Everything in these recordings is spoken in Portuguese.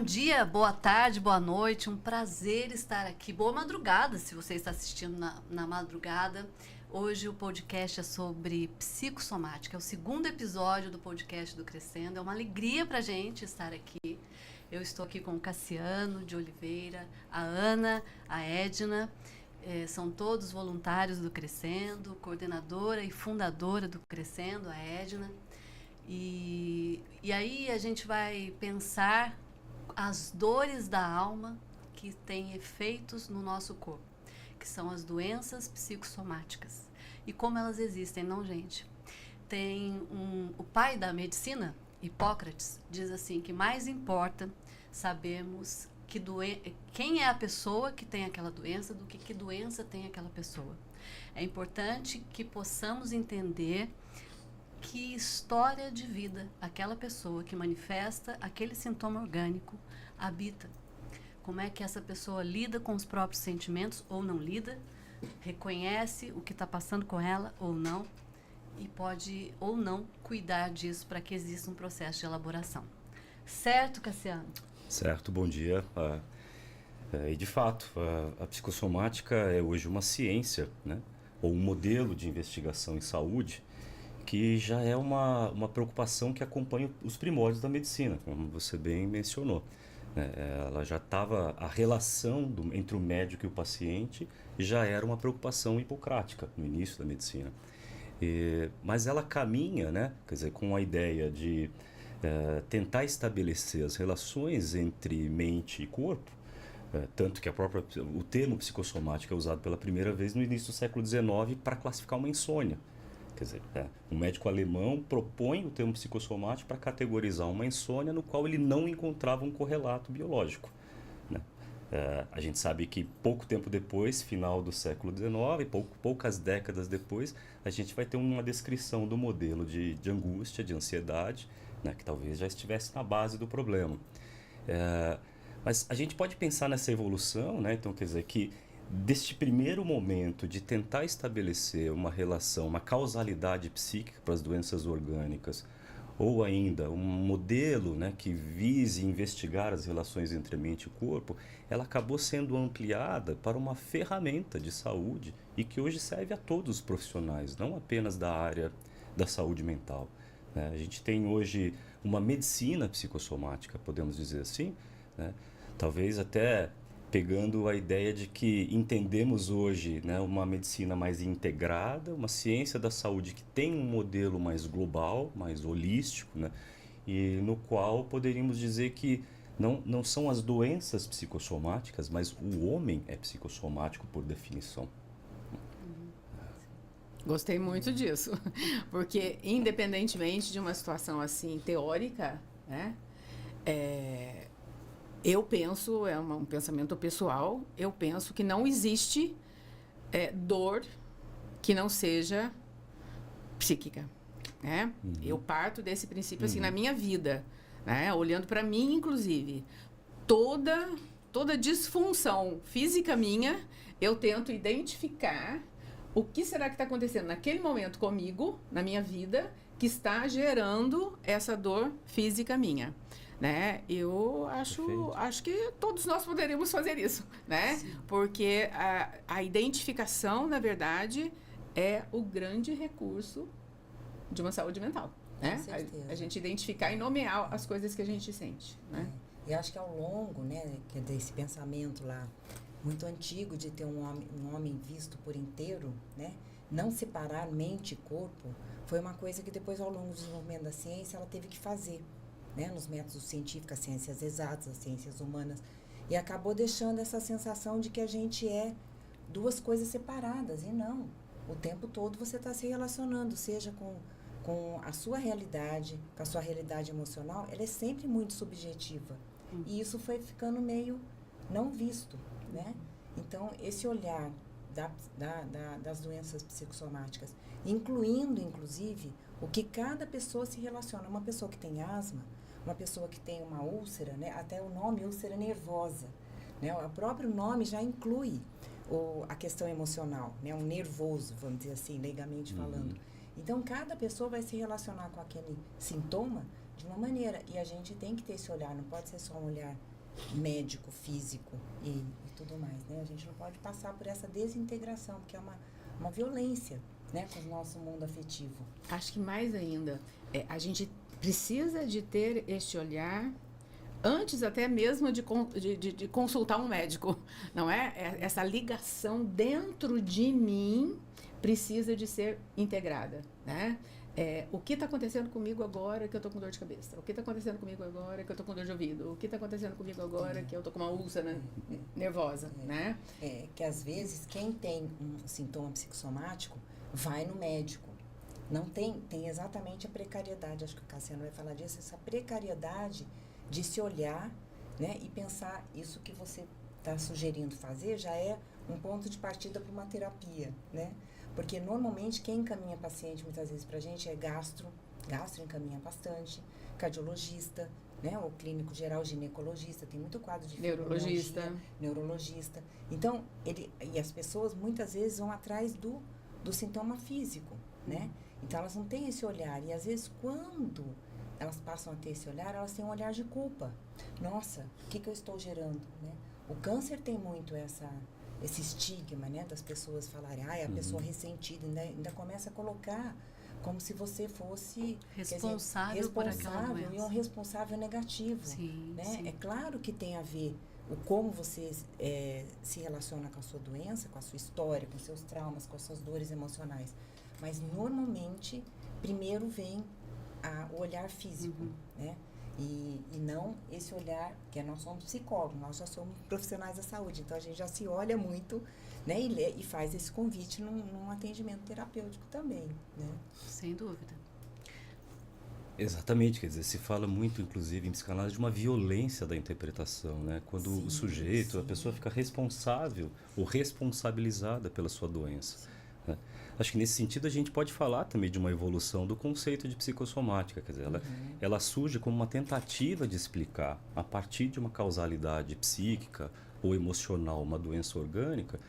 dia, boa tarde, boa noite, um prazer estar aqui. Boa madrugada, se você está assistindo na madrugada. Hoje o podcast é sobre psicossomática, é o segundo episódio do podcast do Crescendo. É uma alegria pra gente estar aqui. Eu estou aqui com o Cassiano de Oliveira, a Ana, a Edna, são todos voluntários do Crescendo, coordenadora e fundadora do Crescendo, a Edna. E aí a gente vai pensar as dores da alma que têm efeitos no nosso corpo, que são as doenças psicossomáticas. E como elas existem, não, gente? O pai da medicina, Hipócrates, diz assim que mais importa sabermos quem é a pessoa que tem aquela doença do que doença tem aquela pessoa. É importante que possamos entender que história de vida aquela pessoa que manifesta aquele sintoma orgânico habita. Como é que essa pessoa lida com os próprios sentimentos ou não lida, reconhece o que está passando com ela ou não, e pode ou não cuidar disso para que exista um processo de elaboração. Certo, Cassiano? Certo, bom dia. E de fato, a psicossomática é hoje uma ciência, né? Ou um modelo de investigação em saúde que já é uma preocupação que acompanha os primórdios da medicina, como você bem mencionou. Ela já estava, a relação entre o médico e o paciente já era uma preocupação hipocrática no início da medicina. Mas ela caminha, né, quer dizer, com a ideia de tentar estabelecer as relações entre mente e corpo, tanto que o termo psicossomática é usado pela primeira vez no início do século XIX para classificar uma insônia. Quer dizer, um médico alemão propõe o termo psicossomático para categorizar uma insônia no qual ele não encontrava um correlato biológico, né? A gente sabe que pouco tempo depois, final do século XIX, poucas décadas depois, a gente vai ter uma descrição do modelo de angústia, de ansiedade, né, que talvez já estivesse na base do problema. Mas a gente pode pensar nessa evolução, né? Então, quer dizer que deste primeiro momento de tentar estabelecer uma relação, uma causalidade psíquica para as doenças orgânicas, ou ainda um modelo, né, que vise investigar as relações entre a mente e o corpo, ela acabou sendo ampliada para uma ferramenta de saúde e que hoje serve a todos os profissionais, não apenas da área da saúde mental, né? A gente tem hoje uma medicina psicossomática, podemos dizer assim, né? Talvez até pegando a ideia de que entendemos hoje, né, uma medicina mais integrada, uma ciência da saúde que tem um modelo mais global, mais holístico, né, e no qual poderíamos dizer que não são as doenças psicossomáticas, mas o homem é psicossomático por definição. Gostei muito disso, porque independentemente de uma situação assim teórica, né, eu penso, um pensamento pessoal, eu penso que não existe dor que não seja psíquica, né? Uhum. Eu parto desse princípio assim na minha vida, né? Olhando para mim, inclusive, toda disfunção física minha, eu tento identificar o que será que está acontecendo naquele momento comigo, na minha vida, que está gerando essa dor física minha. Né? Eu acho que todos nós poderíamos fazer isso, né? Sim. Porque a identificação, na verdade, é o grande recurso de uma saúde mental, né? A gente identificar e nomear as coisas que a gente sente, né? Eu acho que ao longo, né, que é desse pensamento lá muito antigo de ter um homem visto por inteiro, né? Não separar mente e corpo, foi uma coisa que depois, ao longo do desenvolvimento da ciência, ela teve que fazer, né, nos métodos científicos, as ciências exatas, as ciências humanas, e acabou deixando essa sensação de que a gente é duas coisas separadas, e não. O tempo todo você está se relacionando, seja com a sua realidade, com a sua realidade emocional, ela é sempre muito subjetiva. E isso foi ficando meio não visto, né? Então, esse olhar das doenças psicossomáticas, inclusive, o que cada pessoa se relaciona. Uma pessoa que tem asma, uma pessoa que tem uma úlcera, né? Até o nome úlcera nervosa, né? O próprio nome já inclui a questão emocional, né? Um nervoso, vamos dizer assim, leigamente falando. Então, cada pessoa vai se relacionar com aquele sintoma de uma maneira, e a gente tem que ter esse olhar, não pode ser só um olhar médico, físico e tudo mais, né? A gente não pode passar por essa desintegração, porque é uma violência, né, com o nosso mundo afetivo. Acho que mais ainda, a gente precisa de ter este olhar antes até mesmo de consultar um médico, não é? Essa ligação dentro de mim precisa de ser integrada, né? O que está acontecendo comigo agora que eu estou com dor de cabeça? O que está acontecendo comigo agora que eu estou com dor de ouvido? O que está acontecendo comigo agora que eu estou com uma úlcera nervosa, né? Que às vezes quem tem um sintoma psicossomático vai no médico. Não tem exatamente a precariedade, acho que o Cassiano vai falar disso, essa precariedade de se olhar, né, e pensar isso que você está sugerindo fazer já é um ponto de partida para uma terapia, né? Porque normalmente quem encaminha paciente muitas vezes para a gente é gastro encaminha bastante, cardiologista, né, o clínico geral, ginecologista, tem muito quadro de neurologista. Então, e as pessoas muitas vezes vão atrás do sintoma físico, né? Então elas não têm esse olhar e às vezes quando elas passam a ter esse olhar, elas têm um olhar de culpa. Nossa, o que eu estou gerando, né? O câncer tem muito esse estigma, né, das pessoas falarem, a pessoa ressentida, ainda começa a colocar como se você fosse responsável por aquela doença. E um responsável negativo. Sim, né? sim. É claro que tem a ver o como você se relaciona com a sua doença, com a sua história, com seus traumas, com as suas dores emocionais. Mas normalmente, primeiro vem o olhar físico, né? E não esse olhar, que nós somos psicólogos, nós já somos profissionais da saúde, então a gente já se olha muito, né, e faz esse convite num atendimento terapêutico também, né? Sem dúvida. Exatamente, quer dizer, se fala muito, inclusive, em psicanálise de uma violência da interpretação, né? Quando o sujeito, a pessoa fica responsável ou responsabilizada pela sua doença. Né? Acho que nesse sentido a gente pode falar também de uma evolução do conceito de psicossomática, quer dizer, ela surge como uma tentativa de explicar, a partir de uma causalidade psíquica ou emocional, uma doença orgânica,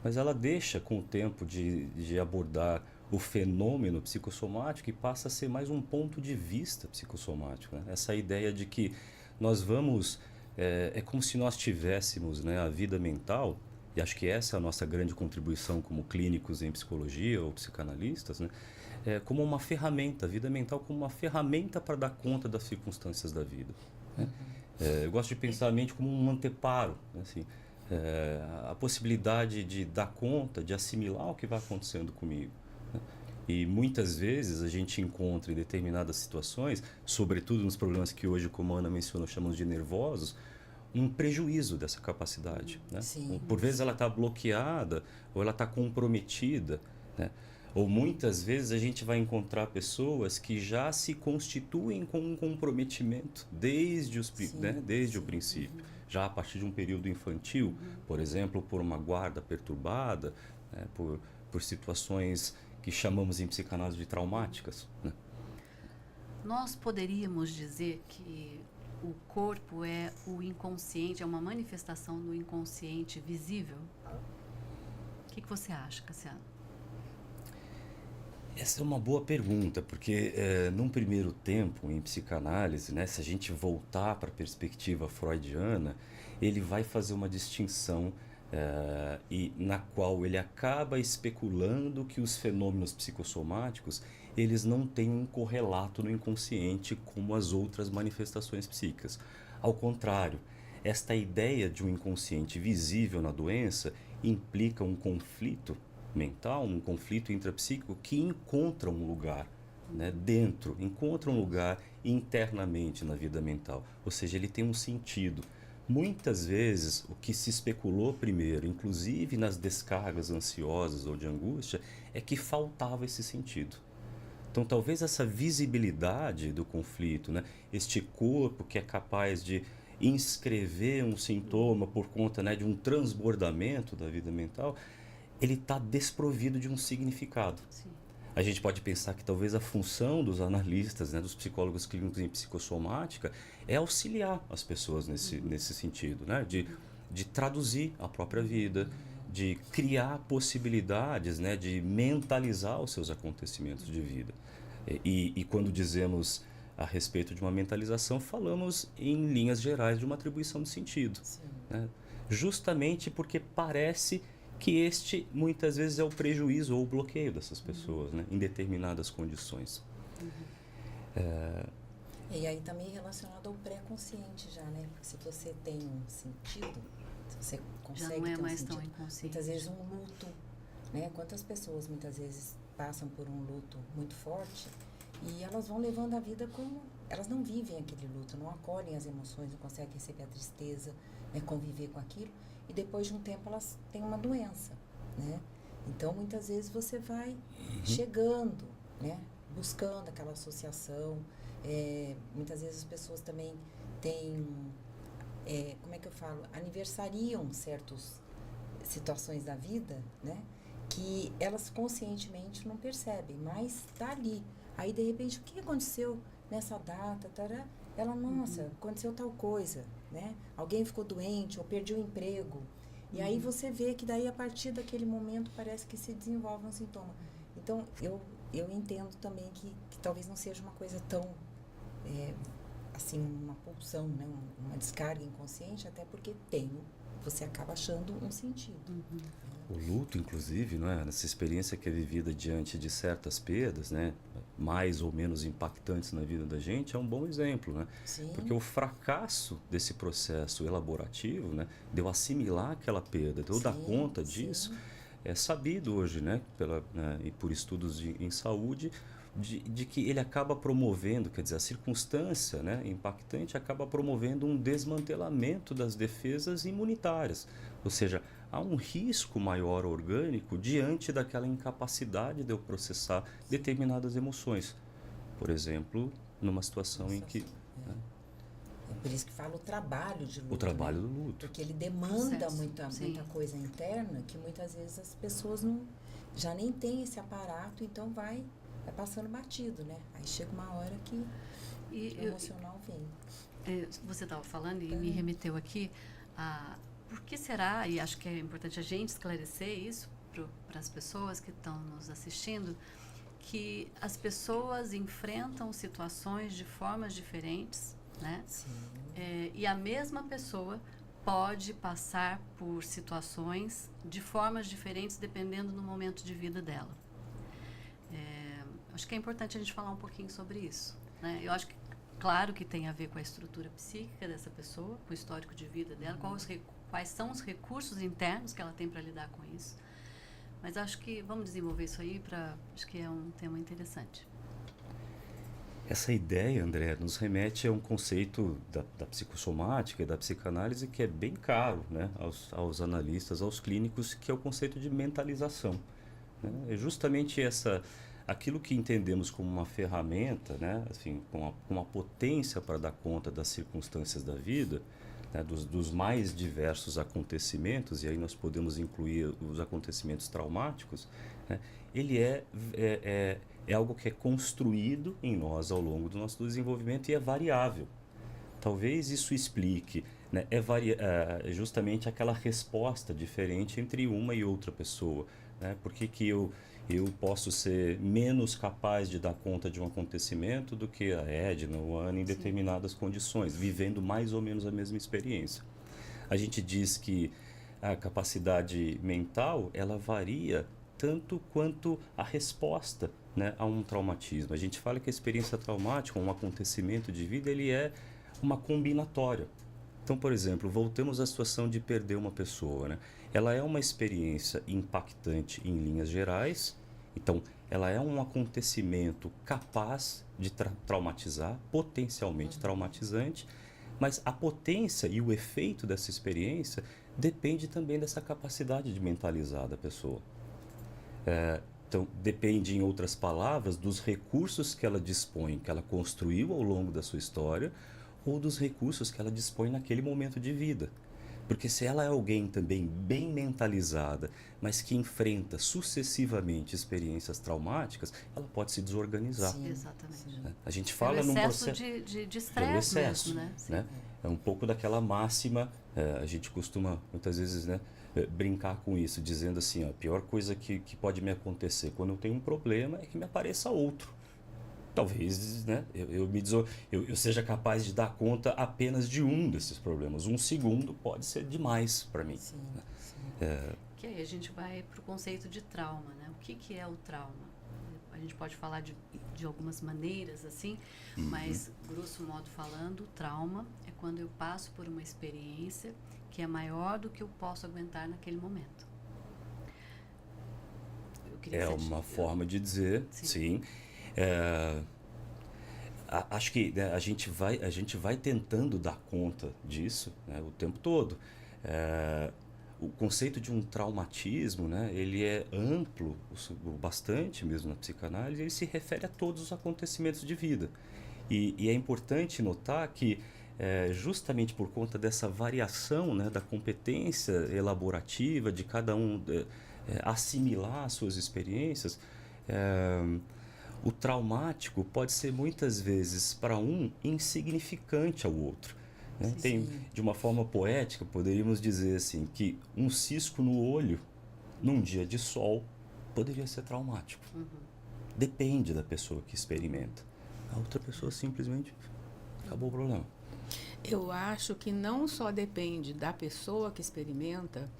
mas ela deixa com o tempo de abordar o fenômeno psicossomático e passa a ser mais um ponto de vista psicossomático. Né? Essa ideia de que nós vamos... É como se nós tivéssemos, né, a vida mental, e acho que essa é a nossa grande contribuição como clínicos em psicologia ou psicanalistas, né, como uma ferramenta, a vida mental como uma ferramenta para dar conta das circunstâncias da vida. Né? Eu gosto de pensar a mente como um anteparo, né, assim, a possibilidade de dar conta, de assimilar o que vai acontecendo comigo. E muitas vezes a gente encontra em determinadas situações, sobretudo nos problemas que hoje, como a Ana mencionou, chamamos de nervosos, um prejuízo dessa capacidade. Né? Por vezes ela está bloqueada ou ela está comprometida. Né? Ou muitas vezes a gente vai encontrar pessoas que já se constituem com um comprometimento desde o princípio. Já a partir de um período infantil, por exemplo, por uma guarda perturbada, né? por situações que chamamos em psicanálise de traumáticas. Né? Nós poderíamos dizer que o corpo é o inconsciente, é uma manifestação do inconsciente visível? O que você acha, Cassiano? Essa é uma boa pergunta, porque num primeiro tempo, em psicanálise, né, se a gente voltar para a perspectiva freudiana, ele vai fazer uma distinção e na qual ele acaba especulando que os fenômenos psicossomáticos eles não têm um correlato no inconsciente como as outras manifestações psíquicas. Ao contrário, esta ideia de um inconsciente visível na doença implica um conflito mental, um conflito intrapsíquico que encontra um lugar, né, dentro, encontra um lugar internamente na vida mental. Ou seja, ele tem um sentido. Muitas vezes, o que se especulou primeiro, inclusive nas descargas ansiosas ou de angústia, é que faltava esse sentido. Então, talvez essa visibilidade do conflito, né, este corpo que é capaz de inscrever um sintoma por conta, né, de um transbordamento da vida mental, ele está desprovido de um significado. Sim. A gente pode pensar que talvez a função dos analistas, né, dos psicólogos clínicos em psicossomática, é auxiliar as pessoas nesse sentido, né, de traduzir a própria vida, de criar possibilidades, né, de mentalizar os seus acontecimentos de vida. E quando dizemos a respeito de uma mentalização, falamos em linhas gerais de uma atribuição de sentido. Sim. Né? Justamente porque parece que este, muitas vezes, é o prejuízo ou o bloqueio dessas pessoas, né? Em determinadas condições. E aí também relacionado ao pré-consciente já, né? Porque se você tem um sentido, se você consegue Já não é ter um mais tão sentido, inconsciente. muitas vezes um luto, né? Quantas pessoas muitas vezes passam por um luto muito forte e elas vão levando a vida como... Elas não vivem aquele luto, não acolhem as emoções, não conseguem receber a tristeza, né? Conviver com aquilo. E depois de um tempo elas têm uma doença, né? Então, muitas vezes você vai chegando, né? Buscando aquela associação. Muitas vezes as pessoas também têm, como é que eu falo? Aniversariam certas situações da vida, né? Que elas conscientemente não percebem, mas está ali. Aí, de repente, o que aconteceu nessa data? Tará? Ela, nossa, aconteceu tal coisa, né? Alguém ficou doente ou perdeu o emprego. E aí você vê que daí, a partir daquele momento, parece que se desenvolve um sintoma. Então, eu entendo também que talvez não seja uma coisa tão, assim, uma pulsão, né? Uma descarga inconsciente, até porque você acaba achando um sentido. O luto, inclusive, não é? Nessa experiência que é vivida diante de certas perdas, né? Mais ou menos impactantes na vida da gente, é um bom exemplo, né? Sim. Porque o fracasso desse processo elaborativo, né? De eu assimilar aquela perda, de eu dar conta disso, é sabido hoje, né? E por estudos em saúde, de que ele acaba promovendo, quer dizer, a circunstância, né, impactante acaba promovendo um desmantelamento das defesas imunitárias. Ou seja, há um risco maior orgânico diante daquela incapacidade de eu processar determinadas emoções. Por exemplo, numa situação em que... Né, É por isso que fala o trabalho de luto. o trabalho né? do luto. Porque ele demanda Processo, muita coisa interna que muitas vezes as pessoas já nem têm esse aparato, então vai passando batido, né? Aí chega uma hora que o emocional vem. Você estava falando e me remeteu aqui a... Por que será, e acho que é importante a gente esclarecer isso para as pessoas que estão nos assistindo, que as pessoas enfrentam situações de formas diferentes, né? Sim. E a mesma pessoa pode passar por situações de formas diferentes dependendo do momento de vida dela. Acho que é importante a gente falar um pouquinho sobre isso, né? Eu acho que, claro que tem a ver com a estrutura psíquica dessa pessoa, com o histórico de vida dela, quais são os recursos internos que ela tem para lidar com isso. Mas acho que vamos desenvolver isso aí, acho que é um tema interessante. Essa ideia, André, nos remete a um conceito da psicossomática e da psicanálise que é bem caro, né, aos analistas, aos clínicos, que é o conceito de mentalização. Né? É justamente aquilo que entendemos como uma ferramenta, né, assim, com uma potência para dar conta das circunstâncias da vida, né, dos mais diversos acontecimentos, e aí nós podemos incluir os acontecimentos traumáticos, né, ele é algo que é construído em nós ao longo do nosso desenvolvimento e é variável. Talvez isso explique, né, justamente aquela resposta diferente entre uma e outra pessoa. Né? Por que eu posso ser menos capaz de dar conta de um acontecimento do que a Edna ou a Ana em determinadas condições, vivendo mais ou menos a mesma experiência. A gente diz que a capacidade mental, ela varia tanto quanto a resposta, né, a um traumatismo. A gente fala que a experiência traumática, um acontecimento de vida, ele é uma combinatória. Então, por exemplo, voltemos à situação de perder uma pessoa, né? Ela é uma experiência impactante em linhas gerais, então ela é um acontecimento capaz de traumatizar, potencialmente traumatizante, mas a potência e o efeito dessa experiência depende também dessa capacidade de mentalizar da pessoa. Então, depende, em outras palavras, dos recursos que ela dispõe, que ela construiu ao longo da sua história, ou dos recursos que ela dispõe naquele momento de vida. Porque se ela é alguém também bem mentalizada, mas que enfrenta sucessivamente experiências traumáticas, ela pode se desorganizar. Sim, exatamente. Né? A gente fala num processo de estresse mesmo, né? Né? É um pouco daquela máxima, a gente costuma muitas vezes, né, brincar com isso, dizendo assim, ó, a pior coisa que pode me acontecer quando eu tenho um problema é que me apareça outro. talvez, né, eu seja capaz de dar conta apenas de um desses problemas. Um segundo pode ser demais para mim. Sim, Né? sim. Que aí a gente vai para o conceito de trauma, né? O que é o trauma? A gente pode falar de algumas maneiras, assim, mas, grosso modo falando, o trauma é quando eu passo por uma experiência que é maior do que eu posso aguentar naquele momento. Eu queria É que você uma forma de dizer, sim. Acho que, né, a gente vai tentando dar conta disso, né, o tempo todo. O conceito de um traumatismo, né, ele é amplo, bastante mesmo na psicanálise, ele se refere a todos os acontecimentos de vida. E é importante notar que, justamente por conta dessa variação, né, da competência elaborativa de cada um assimilar suas experiências, o traumático pode ser muitas vezes para um insignificante ao outro. Né? Tem, de uma forma poética, poderíamos dizer assim, que um cisco no olho, num dia de sol, poderia ser traumático. Depende da pessoa que experimenta. A outra pessoa simplesmente acabou o problema. Eu acho que não só depende da pessoa que experimenta,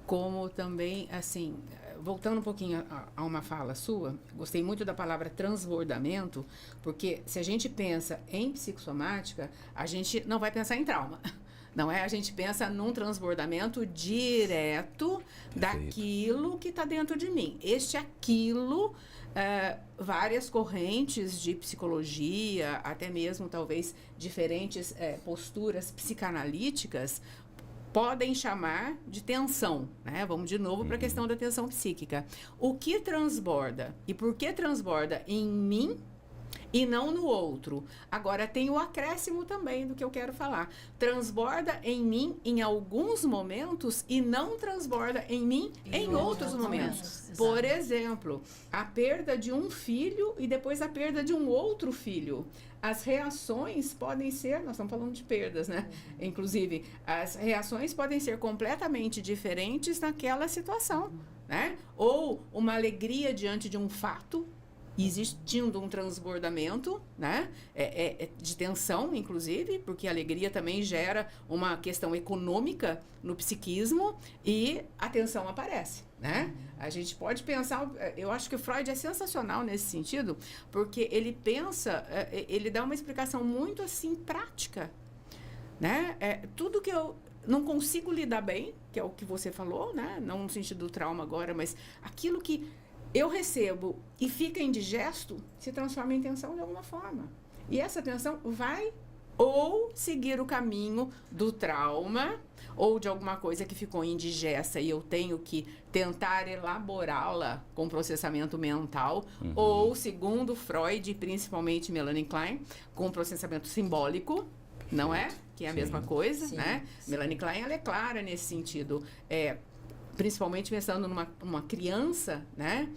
como também, assim, voltando um pouquinho a uma fala sua, gostei muito da palavra transbordamento, porque se a gente pensa em psicossomática, a gente não vai pensar em trauma. Não é? A gente pensa num transbordamento direto daquilo que está dentro de mim. Aquilo, várias correntes de psicologia, até mesmo talvez diferentes posturas psicanalíticas, podem chamar de tensão, né? Vamos de novo para a questão da tensão psíquica. O que transborda e por que transborda em mim e não no outro? Agora tem o acréscimo também do que eu quero falar. Transborda em mim em alguns momentos e não transborda em mim em outros momentos. Por exemplo, a perda de um filho e depois a perda de um outro filho. As reações podem ser, nós estamos falando de perdas, né? Inclusive, as reações podem ser completamente diferentes naquela situação, né? Ou uma alegria diante de um fato, existindo um transbordamento, né? De tensão, inclusive, porque a alegria também gera uma questão econômica no psiquismo e a tensão aparece, né? A gente pode pensar, eu acho que o Freud é sensacional nesse sentido, porque ele pensa, ele dá uma explicação muito assim prática, né? Tudo que eu não consigo lidar bem, que é o que você falou, né? Não no sentido do trauma agora, mas aquilo que eu recebo e fica indigesto, se transforma em tensão de alguma forma. E essa tensão vai ou seguir o caminho do trauma, ou de alguma coisa que ficou indigesta e eu tenho que tentar elaborá-la com processamento mental, ou, segundo Freud, principalmente Melanie Klein, com processamento simbólico, não é? Que é a mesma coisa, né? Melanie Klein, ela é clara nesse sentido. Principalmente pensando numa criança, né?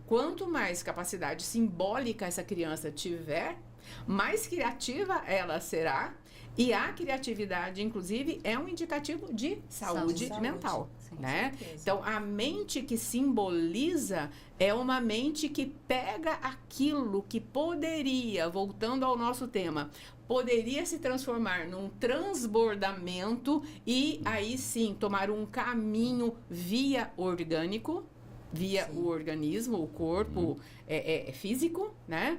Quanto mais capacidade simbólica essa criança tiver, mais criativa ela será, e a criatividade, inclusive, é um indicativo de saúde mental. Sim, né? certeza. Então, a mente que simboliza é uma mente que pega aquilo que poderia, voltando ao nosso tema, poderia se transformar num transbordamento e aí sim tomar um caminho via orgânico, via o organismo, o corpo físico, né?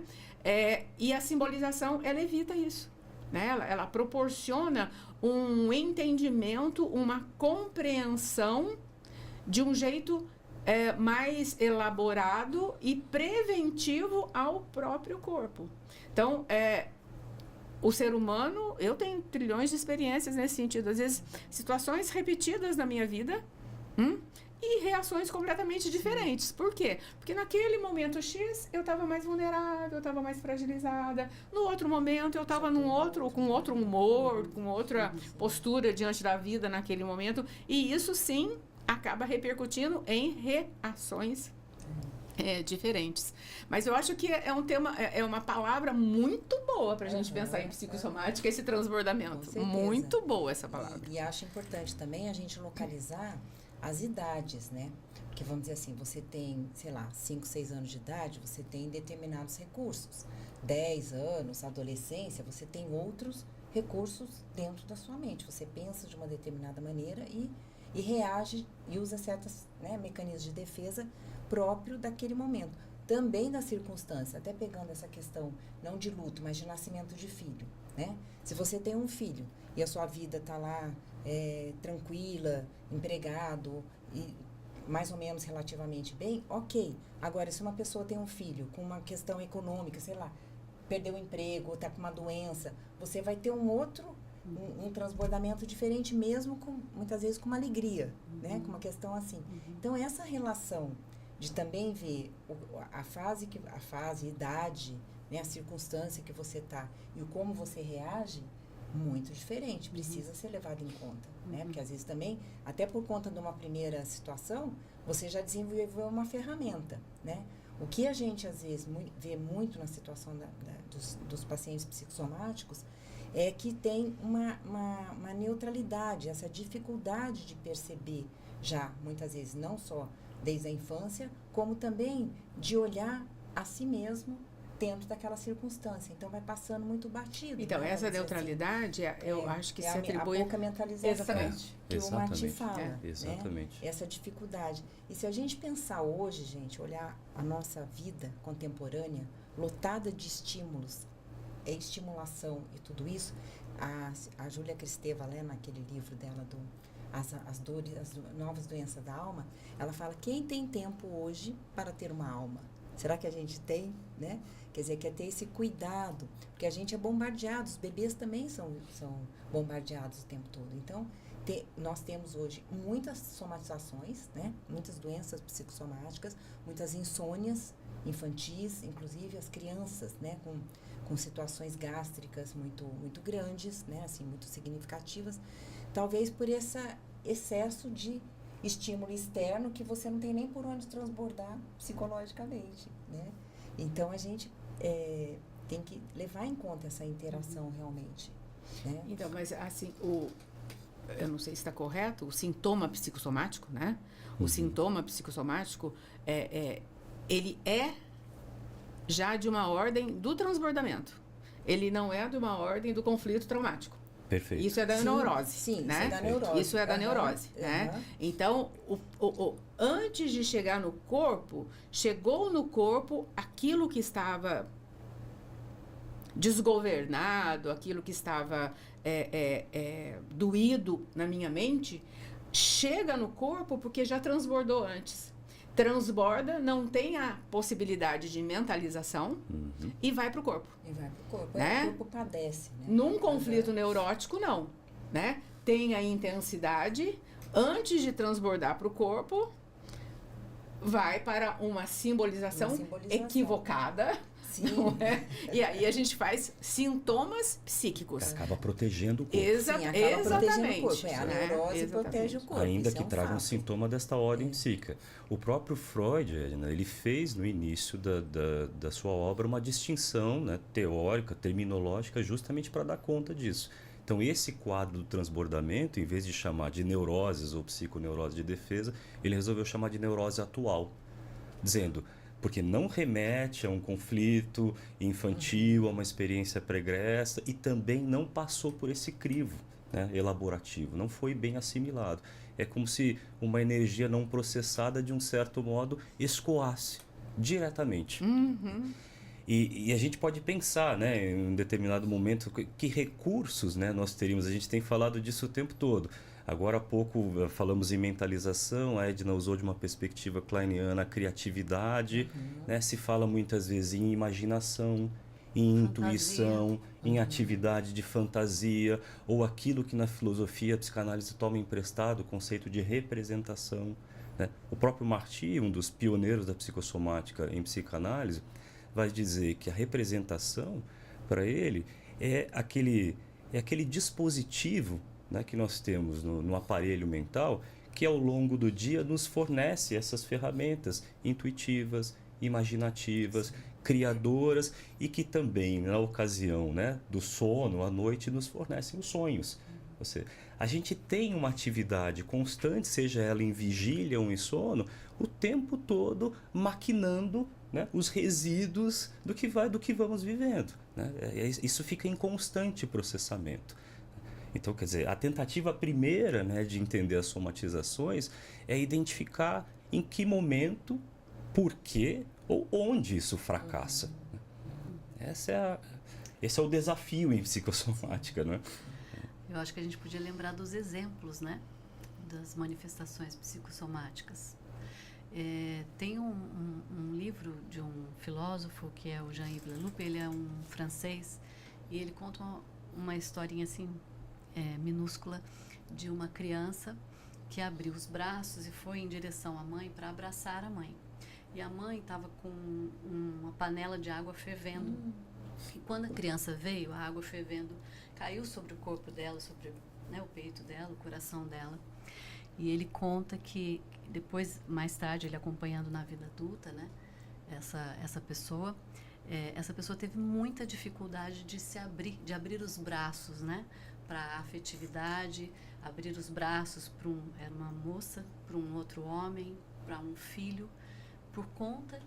E a simbolização, ela evita isso. Né? Ela proporciona um entendimento, uma compreensão de um jeito mais elaborado e preventivo ao próprio corpo. Então, o ser humano, eu tenho trilhões de experiências nesse sentido, às vezes situações repetidas na minha vida, e reações completamente diferentes. Por quê? Porque naquele momento X eu estava mais vulnerável, eu estava mais fragilizada. No outro momento eu estava com outro humor, com outra postura diante da vida naquele momento. E isso sim acaba repercutindo em reações diferentes. Mas eu acho que é um tema, é uma palavra muito boa para a gente pensar em psicossomática, esse transbordamento. Muito boa essa palavra. E acho importante também a gente localizar as idades, né? Porque vamos dizer assim, você tem, sei lá, 5, 6 anos de idade, você tem determinados recursos. 10 anos, adolescência, você tem outros recursos dentro da sua mente. Você pensa de uma determinada maneira e reage e usa certos, né, mecanismos de defesa próprio daquele momento. Também da circunstância, até pegando essa questão, não de luto, mas de nascimento de filho, né? Se você tem um filho e a sua vida está lá tranquila, empregado e mais ou menos relativamente bem, ok. Agora, se uma pessoa tem um filho com uma questão econômica, sei lá, perdeu o emprego, está com uma doença, você vai ter um transbordamento diferente mesmo, muitas vezes com uma alegria, né? Com uma questão assim. Então, essa relação de também ver a fase, a idade, né? A circunstância que você está e o como você reage, muito diferente, precisa ser levado em conta, né? Porque às vezes também, até por conta de uma primeira situação, você já desenvolveu uma ferramenta, né? O que a gente às vezes vê muito na situação dos pacientes psicossomáticos é que tem uma neutralidade, essa dificuldade de perceber já, muitas vezes, não só desde a infância, como também de olhar a si mesmo dentro daquela circunstância. Então, vai passando muito batido. Então, né? essa neutralidade, assim, eu acho que se atribui... a pouca mentalização Exatamente. que o Marti fala. Exatamente. Né? Essa dificuldade. E se a gente pensar hoje, gente, olhar a nossa vida contemporânea, lotada de estímulos, estimulação e tudo isso, a Júlia Kristeva, né, naquele livro dela, as dores, as novas doenças da alma, ela fala, quem tem tempo hoje para ter uma alma? Será que a gente tem, né? Quer dizer, quer ter esse cuidado, porque a gente é bombardeado, os bebês também são bombardeados o tempo todo. Então, nós temos hoje muitas somatizações, né? Muitas doenças psicossomáticas, muitas insônias infantis, inclusive as crianças, né? Com situações gástricas muito grandes, né? Assim, muito significativas. Talvez por esse excesso de estímulo externo que você não tem nem por onde transbordar psicologicamente, né? Então, a gente tem que levar em conta essa interação realmente, né? Então, mas assim, eu não sei se está correto, o sintoma psicossomático, né? O sintoma psicossomático, ele é já de uma ordem do transbordamento. Ele não é de uma ordem do conflito traumático. Perfeito. Isso é da neurose, sim, né? Isso é da neurose. Isso é da neurose, né? Então, antes de chegar no corpo, chegou no corpo aquilo que estava desgovernado, aquilo que estava doído na minha mente, chega no corpo porque já transbordou antes. Transborda, não tem a possibilidade de mentalização e vai para o corpo. E vai para o corpo. Né? O corpo padece. Né? Num conflito neurótico, não. Né? Tem a intensidade, antes de transbordar para o corpo, vai para uma simbolização equivocada. Sim. Não é? E aí a gente faz sintomas psíquicos. Acaba protegendo o corpo. Sim, acaba protegendo o corpo. A né? neurose protege o corpo. Ainda isso que é um traga um fato. sintoma desta ordem psíquica. O próprio Freud, Edna, ele fez no início da sua obra uma distinção, né, teórica, terminológica, justamente para dar conta disso. Então, esse quadro do transbordamento, em vez de chamar de neuroses ou psiconeurose de defesa, ele resolveu chamar de neurose atual, dizendo... Porque não remete a um conflito infantil, a uma experiência pregressa e também não passou por esse crivo, né, elaborativo, não foi bem assimilado. É como se uma energia não processada, de um certo modo, escoasse diretamente. E a gente pode pensar, né, em um determinado momento, que recursos, né, nós teríamos. A gente tem falado disso o tempo todo. Agora há pouco falamos em mentalização, a Edna usou de uma perspectiva kleiniana a criatividade, né? Se fala muitas vezes em imaginação, em intuição, em atividade de fantasia, ou aquilo que na filosofia a psicanálise toma emprestado, o conceito de representação, né? O próprio Marti, um dos pioneiros da psicossomática em psicanálise, vai dizer que a representação, para ele, é aquele dispositivo, né, que nós temos no aparelho mental, que ao longo do dia nos fornece essas ferramentas intuitivas, imaginativas, criadoras, e que também, na ocasião, né, do sono, à noite, nos fornecem os sonhos. Ou seja, a gente tem uma atividade constante, seja ela em vigília ou em sono, o tempo todo maquinando, né, os resíduos do que vamos vivendo, né? Isso fica em constante processamento. Então, quer dizer, a tentativa primeira, né, de entender as somatizações é identificar em que momento, por quê ou onde isso fracassa. Esse é o desafio em psicossomática, né? Eu acho que a gente podia lembrar dos exemplos, né, das manifestações psicossomáticas. Tem um livro de um filósofo que é o Jean-Yves Leloup, ele é um francês, e ele conta uma historinha assim, minúscula, de uma criança que abriu os braços e foi em direção à mãe para abraçar a mãe. E a mãe estava com uma panela de água fervendo. E quando a criança veio, a água fervendo caiu sobre o corpo dela, sobre, né, o peito dela, o coração dela. E ele conta que depois, mais tarde, ele acompanhando na vida adulta, né, essa pessoa teve muita dificuldade de se abrir, de abrir os braços, né, para a afetividade, abrir os braços para era uma moça, para um outro homem, para um filho, por conta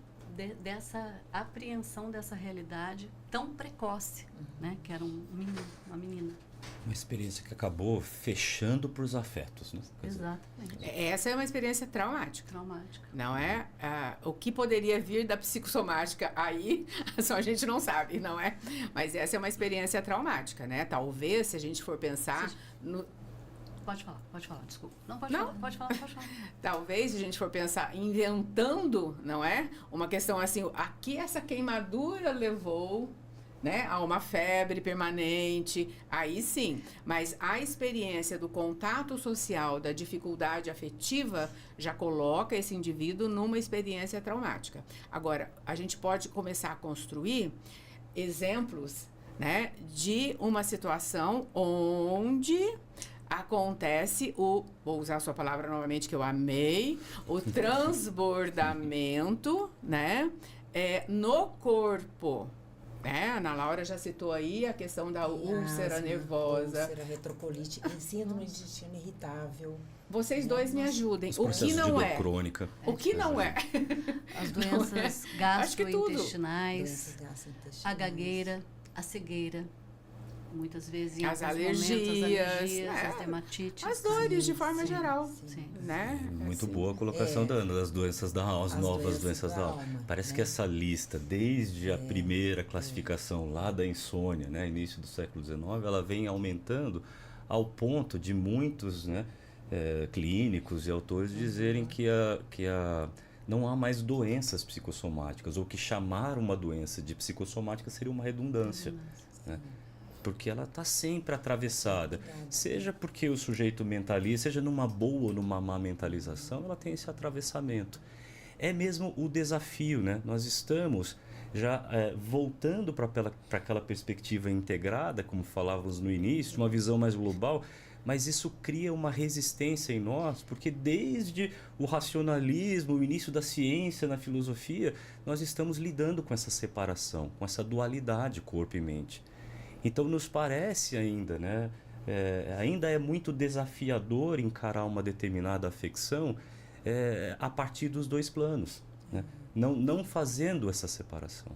dessa apreensão dessa realidade tão precoce, né, que era um menino, uma menina. Uma experiência que acabou fechando para os afetos, né? Exatamente. Essa é uma experiência traumática. Traumática. Não é? O que poderia vir da psicossomática aí, só a gente não sabe, não é? Mas essa é uma experiência traumática, né? Talvez, se a gente for pensar no... Pode falar, desculpa. Não, pode falar. Talvez, se a gente for pensar inventando, não é? Uma questão assim, aqui essa queimadura levou, né, a uma febre permanente, aí sim. Mas a experiência do contato social, da dificuldade afetiva, já coloca esse indivíduo numa experiência traumática. Agora, a gente pode começar a construir exemplos, né, de uma situação onde acontece vou usar a sua palavra novamente que eu amei, o transbordamento, né, no corpo. A Ana Laura já citou aí a questão da úlcera nervosa. Úlcera, retrocolite, síndrome de intestino irritável. Vocês dois me ajudem. O que não é? Crônica. O que não é? As doenças gastrointestinais, a gagueira, a cegueira. Muitas vezes, em as alguns alergias, momentos, as dermatites. As dores, de forma geral. Sim. Né? Muito boa a colocação das doenças da alma, as novas doenças da alma. Parece que essa lista, desde a primeira classificação lá da insônia, né, início do século XIX, ela vem aumentando ao ponto de muitos, né, clínicos e autores dizerem que não há mais doenças psicossomáticas, ou que chamar uma doença de psicossomática seria uma redundância, né? Porque ela está sempre atravessada, seja porque o sujeito mentaliza, seja numa boa ou numa má mentalização, ela tem esse atravessamento. É mesmo o desafio, né? Nós estamos já voltando para aquela perspectiva integrada, como falávamos no início, uma visão mais global, mas isso cria uma resistência em nós, porque desde o racionalismo, o início da ciência na filosofia, nós estamos lidando com essa separação, com essa dualidade corpo e mente. Então nos parece ainda, né, ainda é muito desafiador encarar uma determinada afecção a partir dos dois planos, né? Não fazendo essa separação.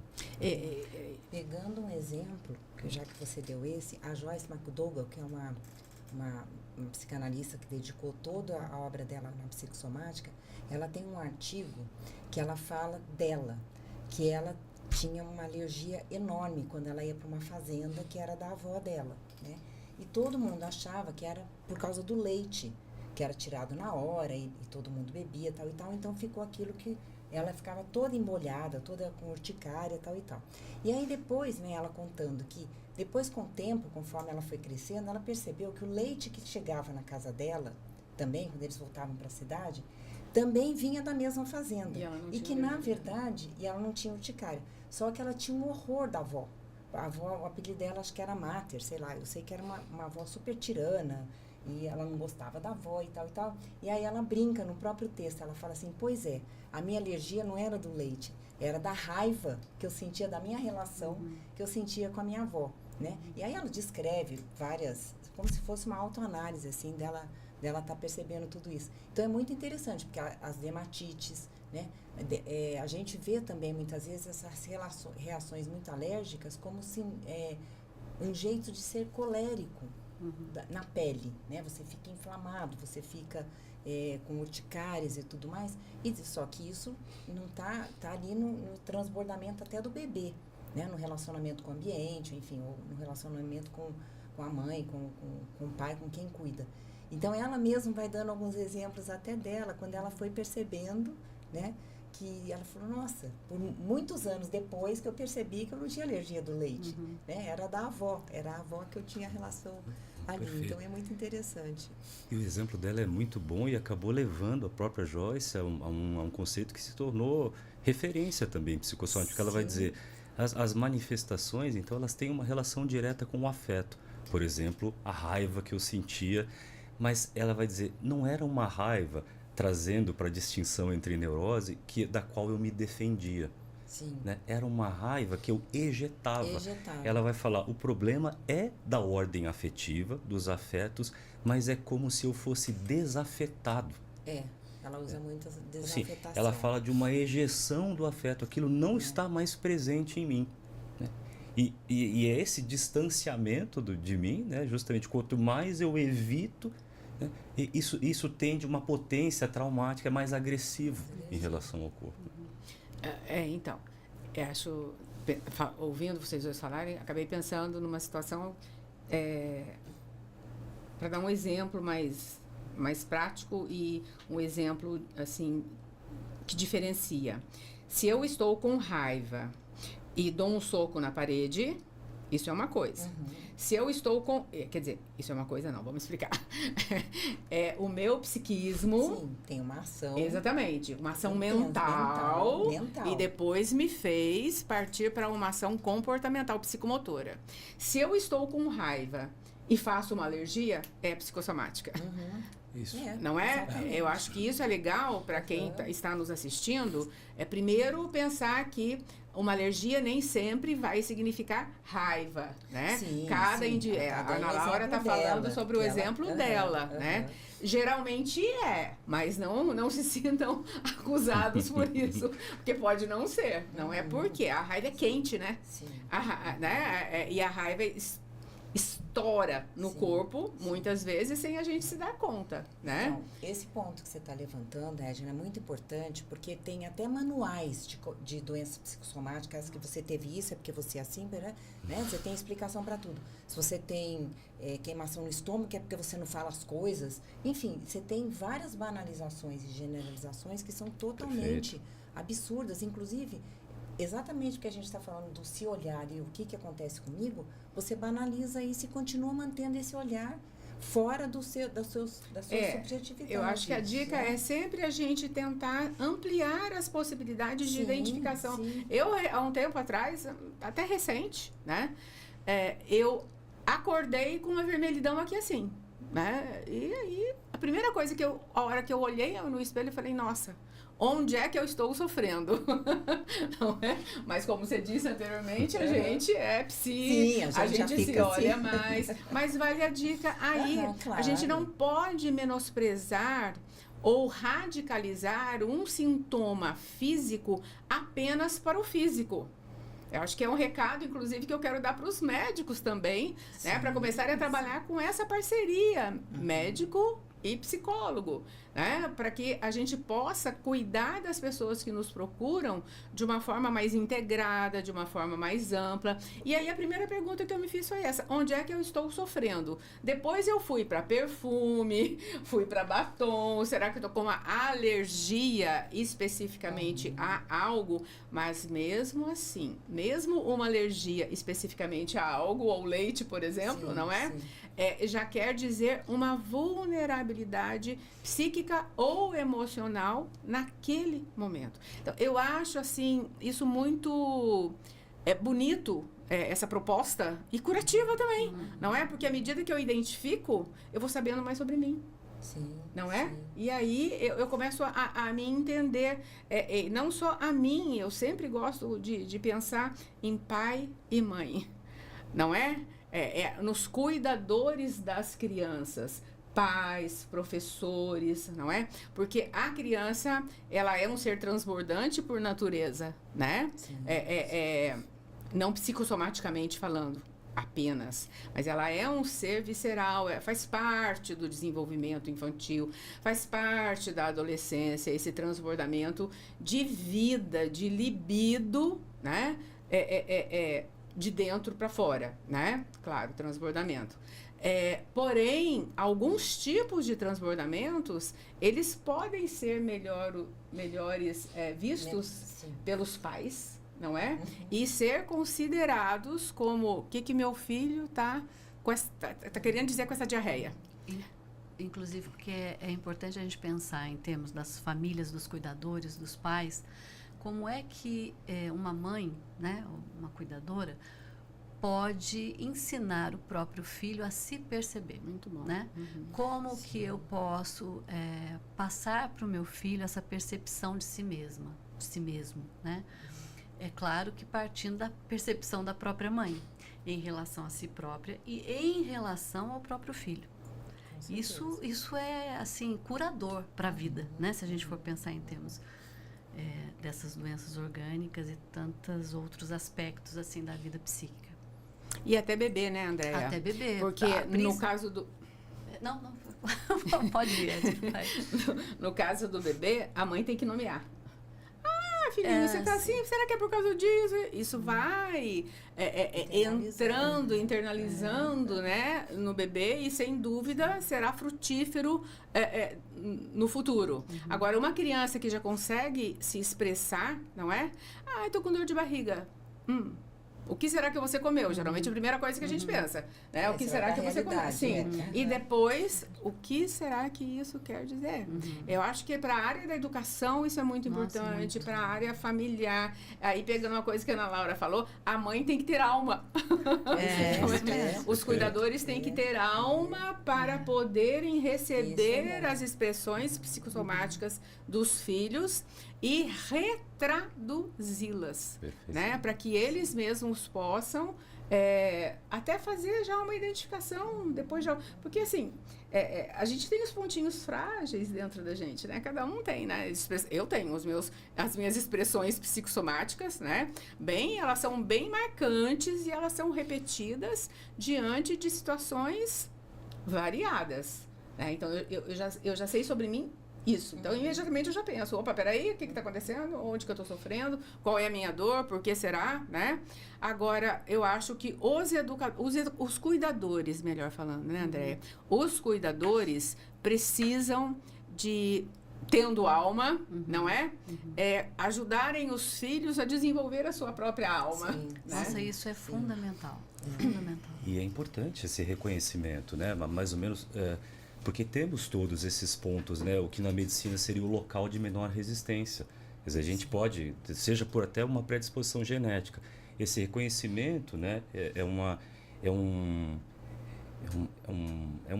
Pegando um exemplo, que já que você deu esse, a Joyce McDougall, que é uma psicanalista que dedicou toda a obra dela na psicossomática, ela tem um artigo que ela fala dela, que ela tinha uma alergia enorme quando ela ia para uma fazenda que era da avó dela, né? E todo mundo achava que era por causa do leite, que era tirado na hora e todo mundo bebia, tal e tal. Então ficou aquilo que ela ficava toda embolhada, toda com urticária, tal e tal. E aí depois, né, ela contando que depois com o tempo, conforme ela foi crescendo, ela percebeu que o leite que chegava na casa dela, também quando eles voltavam para a cidade, também vinha da mesma fazenda. E que na verdade, ela não tinha urticária. Só que ela tinha um horror da avó. A avó, o apelido dela acho que era Mater, sei lá. Eu sei que era uma avó super tirana. E ela não gostava da avó e tal e tal. E aí ela brinca no próprio texto. Ela fala assim, pois é, a minha alergia não era do leite. Era da raiva que eu sentia da minha relação, que eu sentia com a minha avó. né? E aí ela descreve várias, como se fosse uma autoanálise, assim, dela tá percebendo tudo isso. Então é muito interessante, porque as dermatites, né? A gente vê também muitas vezes essas reações muito alérgicas como se um jeito de ser colérico na pele, né? Você fica inflamado, você fica com urticárias e tudo mais, só que isso não tá ali no transbordamento até do bebê, né? No relacionamento com o ambiente, enfim, ou no relacionamento com a mãe, com o pai, com quem cuida. Então ela mesma vai dando alguns exemplos até dela, quando ela foi percebendo, né? Que ela falou, nossa, por muitos anos depois que eu percebi que eu não tinha alergia do leite, né? Era da avó, era a avó que eu tinha relação ali. Perfeito. Então é muito interessante. E o exemplo dela é muito bom e acabou levando a própria Joyce a um conceito que se tornou referência também psicossomática. Ela vai dizer, as manifestações, então, elas têm uma relação direta com o afeto. Por exemplo, a raiva que eu sentia, mas ela vai dizer, não era uma raiva trazendo para a distinção entre neurose da qual eu me defendia. Sim. Né? Era uma raiva que eu ejetava. Ela vai falar, o problema é da ordem afetiva, dos afetos, mas é como se eu fosse desafetado. Ela usa muito Assim, desafetação. ela fala de uma ejeção do afeto, aquilo não está mais presente em mim. Né? E é esse distanciamento de mim, né? Justamente, quanto mais eu evito, né? Isso tende uma potência traumática, é mais agressivo em relação ao corpo. Então, eu acho, ouvindo vocês dois falarem, acabei pensando numa situação, para dar um exemplo mais prático e um exemplo, assim, que diferencia. Se eu estou com raiva e dou um soco na parede, isso é uma coisa. Se eu estou com... Quer dizer, isso é uma coisa não, vamos explicar. O meu psiquismo... Sim, tem uma ação. Exatamente, uma ação mental. E depois me fez partir para uma ação comportamental, psicomotora. Se eu estou com raiva e faço uma alergia, é psicossomática. Isso. Não é? Exatamente. Eu acho que isso é legal para quem está nos assistindo. Primeiro pensar que uma alergia nem sempre vai significar raiva, né? Sim, Cada sim. A Ana Laura está falando sobre o exemplo dela, né? Geralmente mas não se sintam acusados por isso, porque pode não ser, não é porque a raiva é quente, né? Sim. E a raiva estoura no corpo, muitas vezes, sem a gente se dar conta, né? Então, esse ponto que você está levantando, Edna, é muito importante, porque tem até manuais de doenças psicossomáticas, que você teve isso, é porque você é assim, né? Você tem explicação para tudo. Se você tem queimação no estômago, é porque você não fala as coisas. Enfim, você tem várias banalizações e generalizações que são totalmente absurdas. Inclusive, exatamente o que a gente está falando do se olhar e o que acontece comigo, você banaliza isso e continua mantendo esse olhar fora da sua subjetividade. Eu acho que a dica é sempre a gente tentar ampliar as possibilidades de identificação. Sim. Eu, há um tempo atrás, até recente, né? Eu acordei com uma vermelhidão aqui assim, né? E aí, a primeira coisa a hora que eu olhei no espelho, eu falei, nossa, onde é que eu estou sofrendo? Não é? Mas como você disse anteriormente, a gente é psi, sim, a gente se olha assim. mais. Mas vale a dica aí, claro. A gente não pode menosprezar ou radicalizar um sintoma físico apenas para o físico. Eu acho que é um recado, inclusive, que eu quero dar para os médicos também, né? Para começarem a trabalhar com essa parceria, médico e psicólogo, né? Para que a gente possa cuidar das pessoas que nos procuram de uma forma mais integrada, de uma forma mais ampla. E aí a primeira pergunta que eu me fiz foi essa: onde é que eu estou sofrendo? Depois eu fui para perfume, fui para batom, será que eu estou com uma alergia especificamente a algo? Mas mesmo assim, mesmo uma alergia especificamente a algo, ao leite, por exemplo, não é? Já quer dizer uma vulnerabilidade psíquica ou emocional naquele momento. Então, eu acho, assim, isso muito bonito, essa proposta, e curativa também, não é? Porque à medida que eu identifico, eu vou sabendo mais sobre mim. Sim, não é? Sim. E aí eu começo a me entender, não só a mim, eu sempre gosto de pensar em pai e mãe. não é? Nos cuidadores das crianças, pais, professores, não é? Porque a criança, ela é um ser transbordante por natureza, né? Sim. Não psicossomaticamente falando apenas, mas ela é um ser visceral, faz parte do desenvolvimento infantil, faz parte da adolescência, esse transbordamento de vida, de libido, né? De dentro para fora, né? Claro, transbordamento. Porém, alguns tipos de transbordamentos, eles podem ser melhores vistos Sim. pelos pais, não é? E ser considerados como o que meu filho tá querendo dizer com essa diarreia. Inclusive, porque é importante a gente pensar em termos das famílias, dos cuidadores, dos pais, como é que uma mãe, né, uma cuidadora, pode ensinar o próprio filho a se perceber. Muito bom. Né? Como que eu posso passar para o meu filho essa percepção de si mesmo, né? É claro que partindo da percepção da própria mãe em relação a si própria e em relação ao próprio filho. Isso é assim curador para a vida, né? Se a gente for pensar em termos dessas doenças orgânicas e tantos outros aspectos assim da vida psíquica. E até bebê, né, Andréia? Até bebê. Porque no caso do... Não, pode ir. No caso do bebê, a mãe tem que nomear. Filhinho, você tá assim, será que é por causa disso? Isso vai entrando, internalizando, né, no bebê e, sem dúvida, será frutífero no futuro. Agora, uma criança que já consegue se expressar, não é? Eu tô com dor de barriga. O que será que você comeu? Geralmente a primeira coisa que a gente pensa, né? O que será que você comeu? Sim. E depois, o que será que isso quer dizer? Eu acho que para a área da educação isso é muito importante, para a área familiar. Aí, pegando uma coisa que a Ana Laura falou, a mãe tem que ter alma. Os cuidadores têm que ter alma para poderem receber as expressões psicossomáticas dos filhos e retraduzi-las, né? Para que eles mesmos possam até fazer já uma identificação depois já, porque assim a gente tem os pontinhos frágeis dentro da gente, né? Cada um tem, né? Eu tenho as minhas expressões psicossomáticas, né? Elas são bem marcantes e elas são repetidas diante de situações variadas, né? Então eu já sei sobre mim isso. Então, imediatamente eu já penso, opa, peraí, o que está acontecendo? Onde que eu estou sofrendo? Qual é a minha dor? Por que será? Né? Agora, eu acho que os cuidadores, melhor falando, né, Andréia? Os cuidadores precisam de, tendo alma, não é? Ajudarem os filhos a desenvolver a sua própria alma. Sim. Né? Nossa, isso é fundamental. Fundamental. E é importante esse reconhecimento, né? Mais ou menos... porque temos todos esses pontos, né? O que na medicina seria o local de menor resistência. Quer dizer, a gente pode, seja por até uma predisposição genética, esse reconhecimento, né? É uma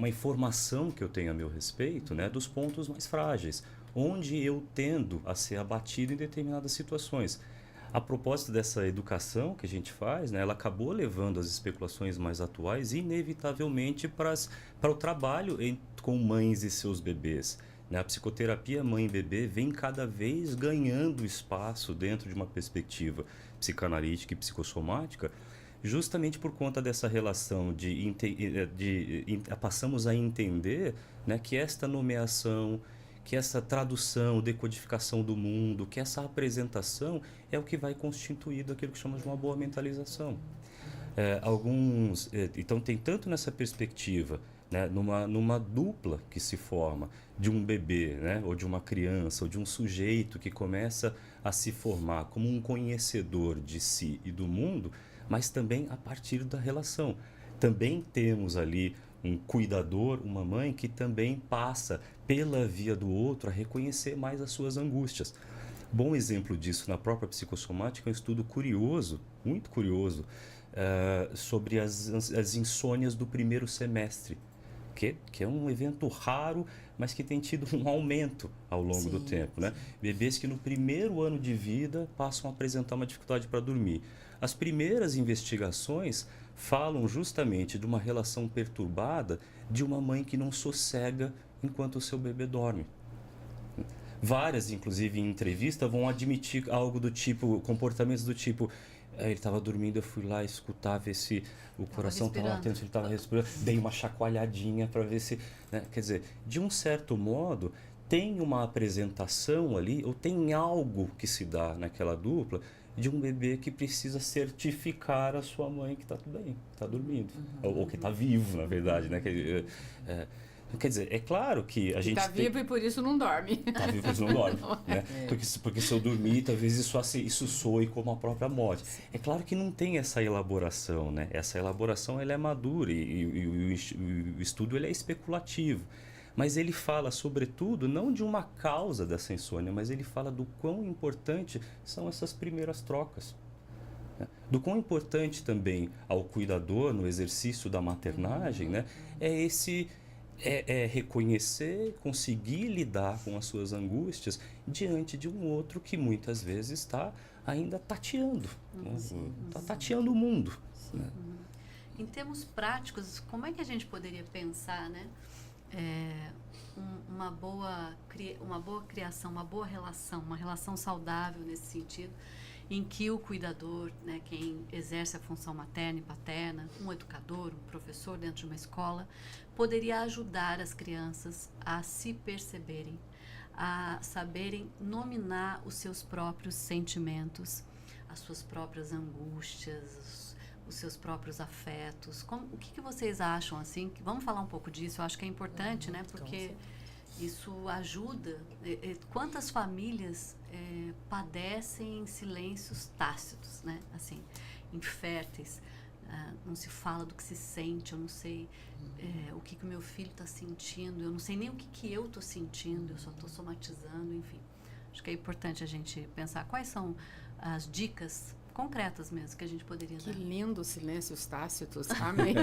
informação que eu tenho a meu respeito, né? Dos pontos mais frágeis, onde eu tendo a ser abatido em determinadas situações. A propósito dessa educação que a gente faz, né, ela acabou levando as especulações mais atuais inevitavelmente para o trabalho com mães e seus bebês. Né? A psicoterapia mãe-bebê vem cada vez ganhando espaço dentro de uma perspectiva psicanalítica e psicossomática, justamente por conta dessa relação passamos a entender, né, que esta nomeação, que essa tradução, decodificação do mundo, que essa apresentação é o que vai constituindo aquilo que chamamos de uma boa mentalização. Então tem tanto nessa perspectiva, né, numa dupla que se forma de um bebê, né, ou de uma criança, ou de um sujeito que começa a se formar como um conhecedor de si e do mundo, mas também a partir da relação. Também temos ali um cuidador, uma mãe que também passa pela via do outro a reconhecer mais as suas angústias. Bom exemplo disso na própria psicossomática é um estudo curioso, muito curioso, sobre as insônias do primeiro semestre, que é um evento raro, mas que tem tido um aumento ao longo do tempo, né? Bebês que no primeiro ano de vida passam a apresentar uma dificuldade para dormir. As primeiras investigações falam justamente de uma relação perturbada de uma mãe que não sossega enquanto o seu bebê dorme. Várias, inclusive, em entrevista, vão admitir algo do tipo, comportamentos do tipo, ele estava dormindo, eu fui lá escutar, ver se o coração estava atento, se ele estava respirando, dei uma chacoalhadinha para ver se... Né? Quer dizer, de um certo modo, tem uma apresentação ali, ou tem algo que se dá naquela dupla, de um bebê que precisa certificar a sua mãe que está tudo bem, que está dormindo, ou que está vivo, na verdade, né? Quer dizer, é claro que a gente está vivo e por isso não dorme. Está vivo e por isso não dorme, né? Porque se eu dormir, talvez isso soe como a própria morte. É claro que não tem essa elaboração, né? Essa elaboração ela é madura e o estudo ele é especulativo. Mas ele fala, sobretudo, não de uma causa dessa insônia, mas ele fala do quão importante são essas primeiras trocas. Né? Do quão importante também ao cuidador, no exercício da maternagem, né? É reconhecer, conseguir lidar com as suas angústias diante de um outro que muitas vezes está ainda tateando. Está tateando o mundo. Né? Em termos práticos, como é que a gente poderia pensar, né? Uma boa criação, uma boa relação, uma relação saudável nesse sentido, em que o cuidador, né, quem exerce a função materna e paterna, um educador, um professor dentro de uma escola, poderia ajudar as crianças a se perceberem, a saberem nominar os seus próprios sentimentos, as suas próprias angústias, os seus próprios afetos. O que vocês acham, assim? Vamos falar um pouco disso, eu acho que é importante, né? Porque isso ajuda. Quantas famílias padecem em silêncios tácitos, né? Assim, inférteis. Não se fala do que se sente, eu não sei o que o meu filho está sentindo, eu não sei nem o que eu estou sentindo, eu só estou somatizando, enfim. Acho que é importante a gente pensar quais são as dicas concretas mesmo que a gente poderia dar. Que lindo, silêncios tácitos, amei.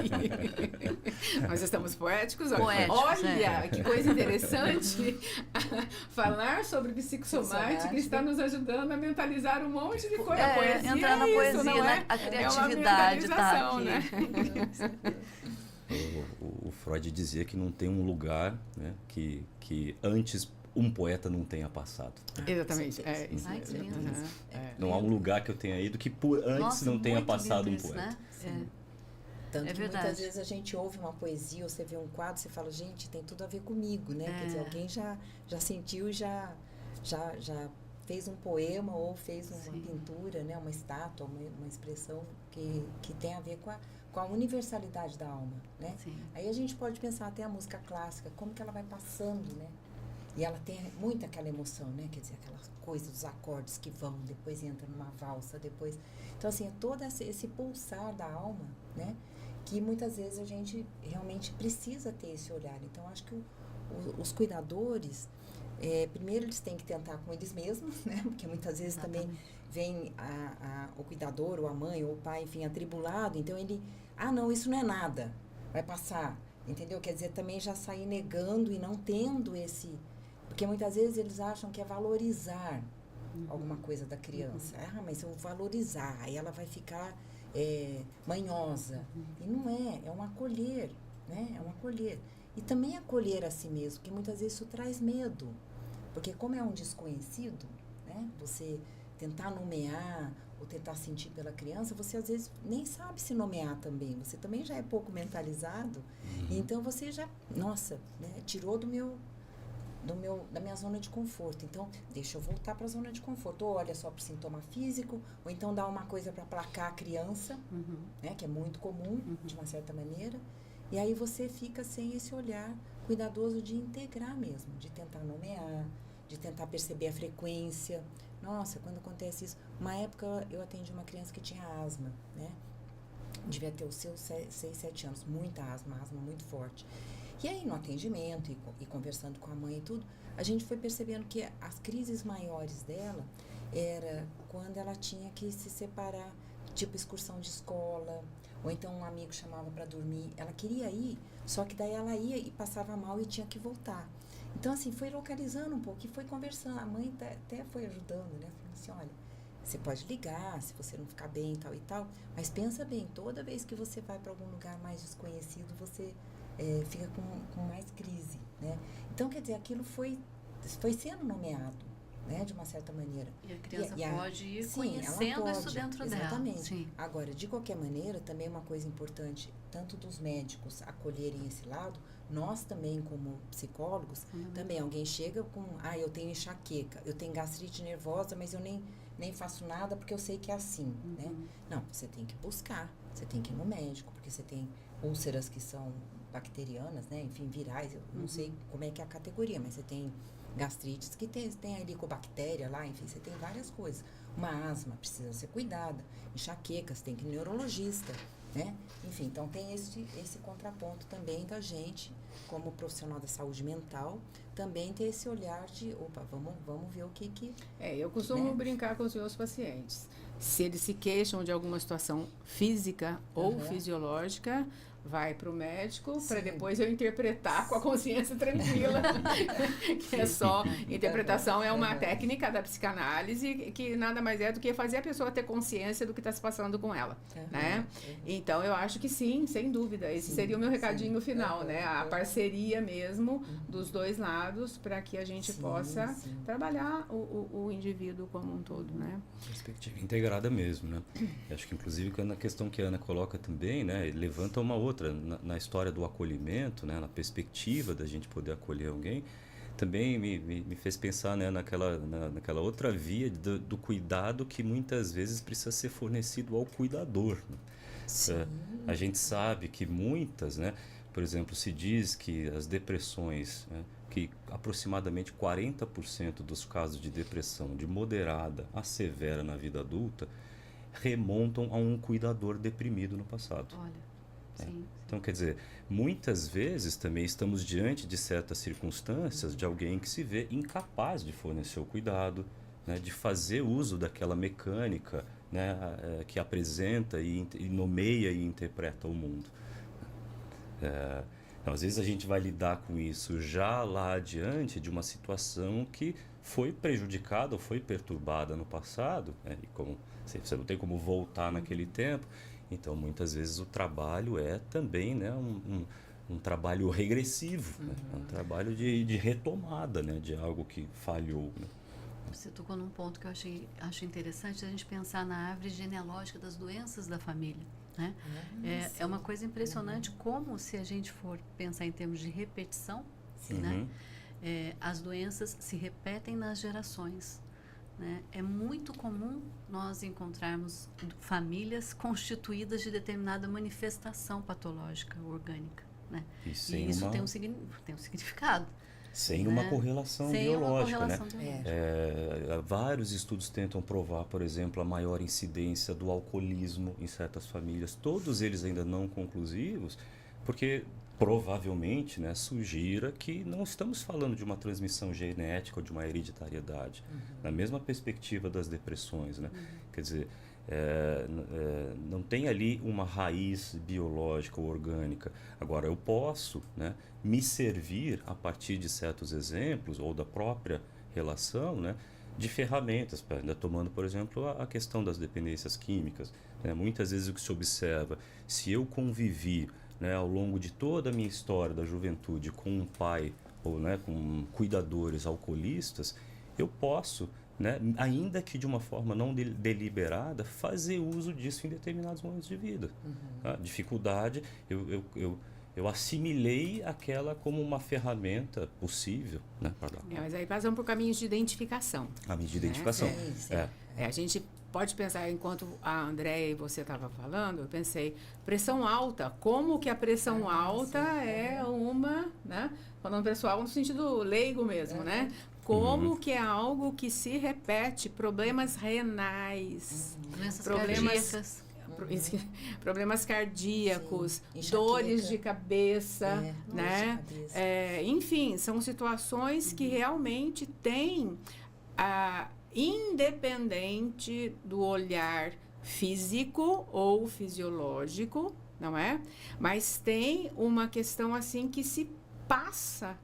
Nós estamos poéticos. Olha, que coisa interessante. Falar sobre psicossomática está nos ajudando a mentalizar um monte de coisa. A poesia entrar na poesia, não né? A criatividade está aqui. Né? O Freud dizia que não tem um lugar, né, que antes um poeta não tenha passado. Exatamente. Isso mesmo. Não há um lugar que eu tenha ido que antes não tenha passado um poeta. Né? Tanto que muitas vezes a gente ouve uma poesia, ou você vê um quadro, você fala, gente, tem tudo a ver comigo, né? Quer dizer, alguém já sentiu, já fez um poema ou fez uma pintura, né? Uma estátua, uma expressão que tem a ver com a universalidade da alma, né? Sim. Aí a gente pode pensar até a música clássica, como que ela vai passando, né? E ela tem muito aquela emoção, né? Quer dizer, aquela coisa dos acordes que vão, depois entra numa valsa, depois... Então, assim, é todo esse pulsar da alma, né? Que muitas vezes a gente realmente precisa ter esse olhar. Então, acho que os cuidadores, primeiro eles têm que tentar com eles mesmos, né? Porque muitas vezes também vem o cuidador, ou a mãe, ou o pai, enfim, atribulado. Então, ele... não, isso não é nada. Vai passar. Entendeu? Quer dizer, também já sair negando e não tendo esse... Porque muitas vezes eles acham que é valorizar alguma coisa da criança. Mas eu vou valorizar, aí ela vai ficar manhosa. E não é um acolher, né? É um acolher. E também acolher a si mesmo, porque muitas vezes isso traz medo. Porque como é um desconhecido, né? Você tentar nomear ou tentar sentir pela criança, você às vezes nem sabe se nomear também. Você também já é pouco mentalizado. E então você já, né? Tirou da minha zona de conforto. Então, deixa eu voltar para a zona de conforto. Ou olha só para o sintoma físico, ou então dá uma coisa para aplacar a criança, né, que é muito comum, de uma certa maneira. E aí você fica sem esse olhar cuidadoso de integrar mesmo, de tentar nomear, de tentar perceber a frequência. Nossa, quando acontece isso... Uma época eu atendi uma criança que tinha asma, né? Devia ter os seus 6, 7 anos. Muita asma muito forte. E aí, no atendimento e conversando com a mãe e tudo, a gente foi percebendo que as crises maiores dela era quando ela tinha que se separar, tipo excursão de escola, ou então um amigo chamava para dormir. Ela queria ir, só que daí ela ia e passava mal e tinha que voltar. Então, assim, foi localizando um pouco e foi conversando. A mãe até foi ajudando, né? Falando assim, olha, Você pode ligar se você não ficar bem e tal, mas pensa bem, toda vez que você vai para algum lugar mais desconhecido, você fica com mais crise, né? Então, quer dizer, aquilo foi sendo nomeado, né, de uma certa maneira. E a criança pode ir sim, conhecendo ela pode, isso dentro exatamente. dela. Sim. Agora, de qualquer maneira, também é uma coisa importante, tanto dos médicos acolherem esse lado, nós também, como psicólogos, também alguém chega com, eu tenho enxaqueca, eu tenho gastrite nervosa, mas eu nem faço nada porque eu sei que é assim, né? Não, você tem que buscar, você tem que ir no médico, porque você tem úlceras que são bacterianas, né? Enfim, virais, eu não sei como é que é a categoria, mas você tem gastrites que tem a helicobactéria lá, enfim, você tem várias coisas. Uma asma precisa ser cuidada, enxaquecas, tem que ir no neurologista, né? Enfim, então tem esse contraponto também da gente, como profissional da saúde mental, também ter esse olhar de, opa, vamos ver o que... Eu costumo brincar com os meus pacientes. Se eles se queixam de alguma situação física ou fisiológica, vai para o médico para depois eu interpretar com a consciência tranquila. Que é só interpretação, é uma técnica da psicanálise que nada mais é do que fazer a pessoa ter consciência do que está se passando com ela, né? Então eu acho que sim, sem dúvida, esse seria o meu recadinho final, né? A parceria mesmo dos dois lados para que a gente possa trabalhar o indivíduo como um todo, né? Perspectiva integrada mesmo, né? Acho que inclusive na questão que a Ana coloca também, né? Levanta uma outra na história do acolhimento, né, na perspectiva da gente poder acolher alguém, também me fez pensar, né, naquela outra via do cuidado que muitas vezes precisa ser fornecido ao cuidador. Né? A gente sabe que muitas, né, por exemplo, se diz que as depressões, né, que aproximadamente 40% dos casos de depressão de moderada a severa na vida adulta remontam a um cuidador deprimido no passado. Olha. Sim. Então, quer dizer, muitas vezes também estamos diante de certas circunstâncias de alguém que se vê incapaz de fornecer o cuidado, né, de fazer uso daquela mecânica, né, que apresenta e nomeia e interpreta o mundo. Então, às vezes a gente vai lidar com isso já lá adiante de uma situação que foi prejudicada ou foi perturbada no passado, né, e como você não tem como voltar naquele tempo. Então, muitas vezes o trabalho é também, né, um trabalho regressivo, né? Um trabalho de retomada, né, de algo que falhou. Né? Você tocou num ponto que eu acho interessante, a gente pensar na árvore genealógica das doenças da família. Né? É uma coisa impressionante como, se a gente for pensar em termos de repetição, né, as doenças se repetem nas gerações. Né? É muito comum nós encontrarmos famílias constituídas de determinada manifestação patológica orgânica. Né? E isso tem um significado. Sem né? uma correlação sem biológica. Uma correlação biológica. Vários estudos tentam provar, por exemplo, a maior incidência do alcoolismo em certas famílias. Todos eles ainda não conclusivos, porque provavelmente, né, sugira que não estamos falando de uma transmissão genética ou de uma hereditariedade. Na mesma perspectiva das depressões, né? Quer dizer, não tem ali uma raiz biológica ou orgânica. Agora, eu posso, né, me servir a partir de certos exemplos ou da própria relação, né, de ferramentas, ainda tomando, por exemplo, a questão das dependências químicas. Né? Muitas vezes o que se observa, se eu convivi, né, ao longo de toda a minha história da juventude com um pai ou, né, com cuidadores alcoolistas, eu posso, né, ainda que de uma forma não deliberada, fazer uso disso em determinados momentos de vida. A dificuldade, eu assimilei aquela como uma ferramenta possível, né, para dar. Mas aí passam por caminhos de identificação. Caminhos de identificação. A gente pode pensar, enquanto a Andréia e você estava falando, eu pensei, pressão alta, como que a pressão alta é uma, né, falando pessoal no sentido leigo mesmo, né? Como que é algo que se repete, problemas renais, doenças cardíacas. Problemas cardíacos, dores de cabeça, né? Enfim, são situações que realmente têm, independente do olhar físico ou fisiológico, não é? Mas tem uma questão assim que se passa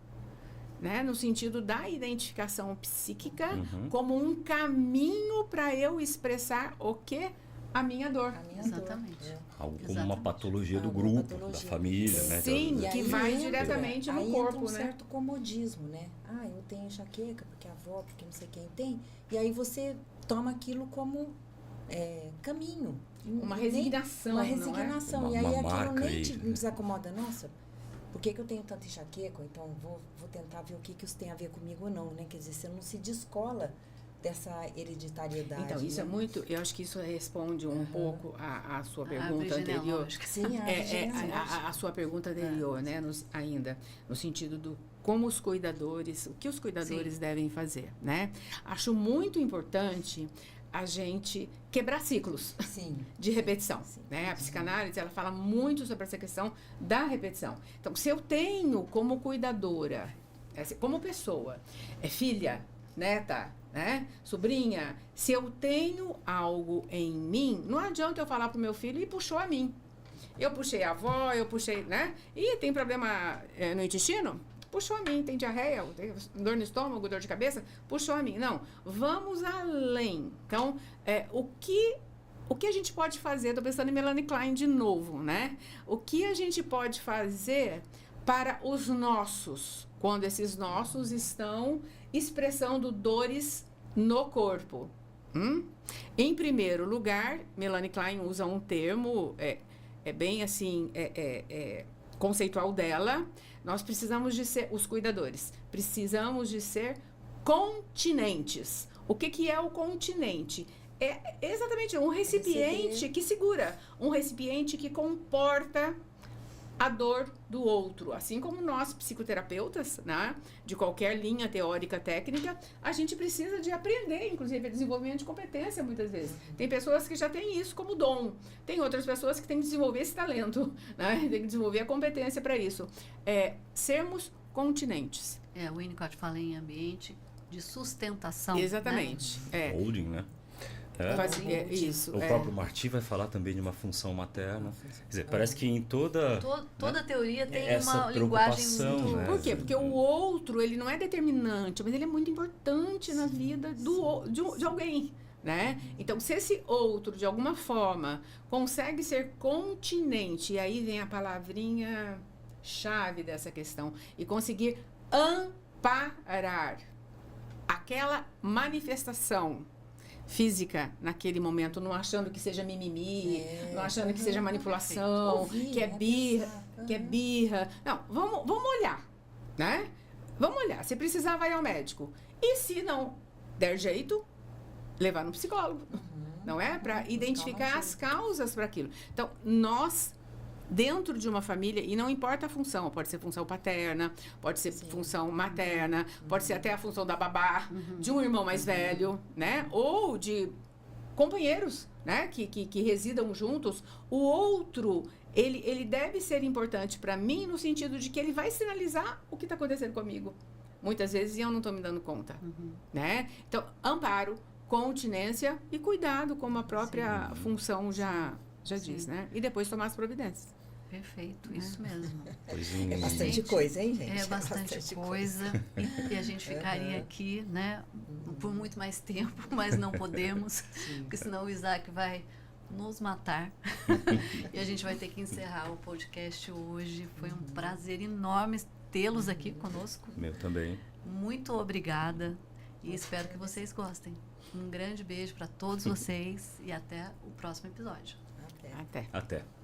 né? No sentido da identificação psíquica como um caminho para eu expressar o quê? A minha dor. A minha Exatamente. dor. Algo como uma Exatamente. patologia do Alguma grupo, patologia. da família, né? Sim, E que aí vai entra- diretamente no aí corpo, entra um né? certo comodismo, né? Ah, eu tenho enxaqueca, porque a avó, porque não sei quem tem. E aí você toma aquilo como caminho. Uma Nem- resignação, Uma não é? resignação. Uma- e aí uma aquilo marca nem aí, te né? desacomoda. Nossa, por que eu tenho tanta enxaqueca? Então vou tentar ver o que isso tem a ver comigo ou não, né? Quer dizer, você não se descola dessa hereditariedade. Então, isso né? é muito... Eu acho que isso responde um pouco à sua A pergunta anterior. genealógica. Sim, A sua pergunta anterior, né? Ainda, no sentido do como os cuidadores, o que os cuidadores devem fazer, né? Acho muito importante a gente quebrar ciclos Sim. de repetição, Sim. né? A psicanálise, ela fala muito sobre essa questão da repetição. Então, se eu tenho como cuidadora, como pessoa, filha, neta, né? Sobrinha, se eu tenho algo em mim, não adianta eu falar pro meu filho e puxou a mim. Eu puxei a avó, eu puxei, né? E tem problema no intestino? Puxou a mim. Tem diarreia, tem dor no estômago, dor de cabeça? Puxou a mim. Não, vamos além. Então, o que a gente pode fazer? Estou pensando em Melanie Klein de novo, né? O que a gente pode fazer para os nossos, quando esses nossos estão expressando dores no corpo? Em primeiro lugar, Melanie Klein usa um termo, bem assim, conceitual dela. Nós precisamos de ser, os cuidadores, precisamos de ser continentes. O que é o continente? É exatamente um recipiente que segura, um recipiente que comporta a dor do outro. Assim como nós, psicoterapeutas, né, de qualquer linha teórica, técnica, a gente precisa de aprender, inclusive, desenvolvimento de competência, muitas vezes. Tem pessoas que já têm isso como dom. Tem outras pessoas que têm que desenvolver esse talento, né? Tem que desenvolver a competência para isso. Sermos continentes. O Winnicott fala em ambiente de sustentação. Exatamente. Holding, né? Isso. O próprio Marty vai falar também de uma função materna. Quer dizer, parece que em toda Toda teoria tem essa uma linguagem preocupação, muito... né? Por quê? Porque o outro, ele não é determinante, mas ele é muito importante na vida de alguém, né? Então, se esse outro, de alguma forma, consegue ser continente, e aí vem a palavrinha chave dessa questão, e conseguir amparar aquela manifestação física naquele momento, não achando que seja mimimi, não achando que seja manipulação, Ouvir, que é né? birra, Pensar. que é birra. Não, vamos olhar, né? Vamos olhar. Se precisar, vai ao médico. E se não der jeito, levar no psicólogo, não é? Para identificar as causas para aquilo. Então, nós, dentro de uma família, e não importa a função, pode ser função paterna, pode ser função materna, pode ser até a função da babá, de um irmão mais velho, né? Ou de companheiros, né? Que residam juntos. O outro, ele deve ser importante para mim no sentido de que ele vai sinalizar o que está acontecendo comigo. Muitas vezes eu não estou me dando conta, né? Então, amparo, continência e cuidado, como a própria função já diz, né? E depois tomar as providências. Perfeito, isso mesmo. É bastante coisa, hein, gente? É bastante coisa. E a gente ficaria aqui, né, por muito mais tempo, mas não podemos, porque senão o Isaac vai nos matar. E a gente vai ter que encerrar o podcast hoje. Foi um prazer enorme tê-los aqui conosco. Meu também. Muito obrigada e espero que vocês gostem. Um grande beijo para todos vocês e até o próximo episódio. Até. Até. Até.